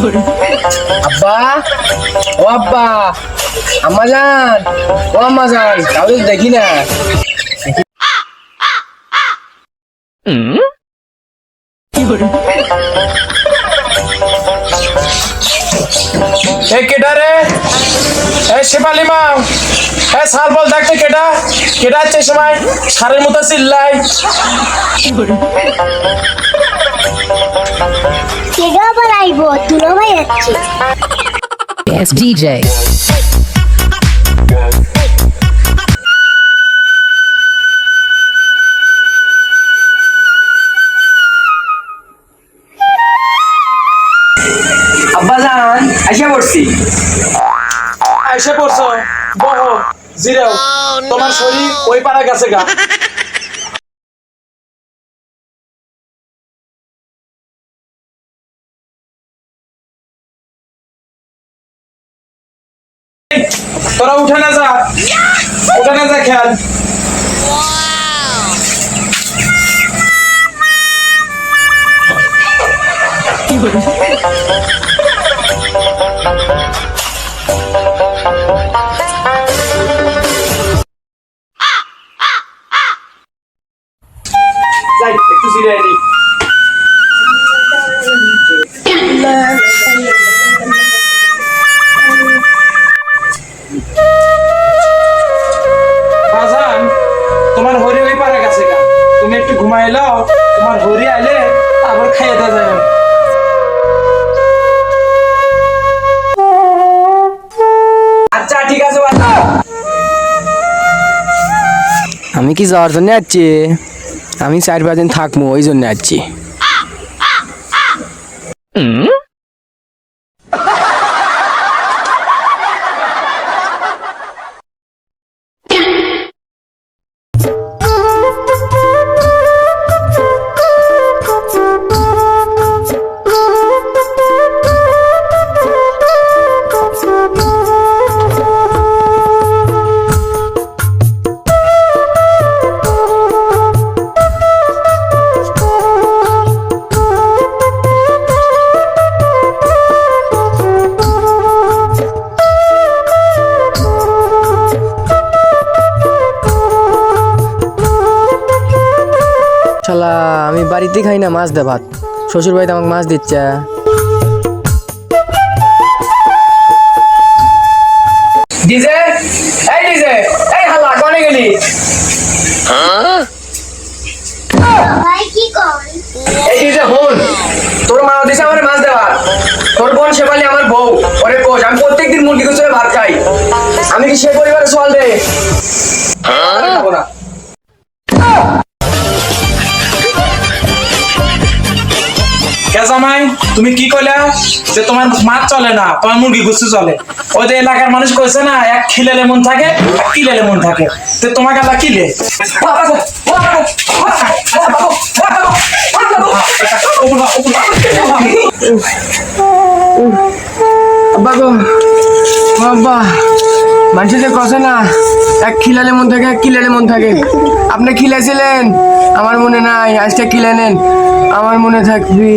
আব্বা, ও আব্বা, আম্মা জান, ও আম্মা জান, কাউকে দেখি না। কেডা রে? শেফালি মা, সাল বল দেখতে কেডা কেডা আছে সময় সারের মতো চিল্লাই। কেডা আবার আইবো? তুলো ভাই যাচ্ছে। Yes, DJ. আব্বা জান, আইসা পড়ছি। এসে পড়ছো, বহো, জিরাও। তোমার শরীর ওই পাড়া গেছে গা। তোরা উঠে না যা, উঠে না যা খেয়াল। যাই একটু জিরিয়ে নি। বাজান, তোমার হরি ওই পাড়া গেছে গা, তুমি একটু ঘুমাই লাও। তোমার হরি আইলে তারপর খাইয়ে দেওয়া যাবে। আচ্ছা ঠিক আছে বাবা। আমি কি যাওয়ার জন্য যাচ্ছি? আমি 4-5 দিন থাকবো, ওই জন্য যাচ্ছি। শালা আমি বাড়িতে খাই না মাছ দে ভাত, শ্বশুর বাড়িতে আমাকে মাছ দিচ্ছে। ডিজে, এই ডিজে, এই হালা কোনে গেলি? ভাই কি কর? এই ডিজে হুন, তোর মা দিছে আমারে মাছ দেওয়া। তোর বোন শেফালি আমার বউ, ওরে কোষ আমি প্রত্যেকদিন মুরগি গোছলে ভাত খাই। আমি কি সে পরিবারে চল দে? খাবো না। কে জামাই, তুমি কি কইলা যে তোমার মাছ চলে না, তোমার মুরগি গুছু চলে? ওই যে এলাকার মানুষ কইছে না, এক খিলেলে মন থাকে, এক কিলেলে মন থাকে। তো তোমাকে আল্লাহ কিলে আব্বা গো, আব্বা মানুষ যে কষে না, এক খিলালে মন থাকে, এক কিলালে মন থাকে। আপনি খিলেছিলেন, আমার মনে নাই। আজকে কিলে নেন, আমার মনে থাকবি।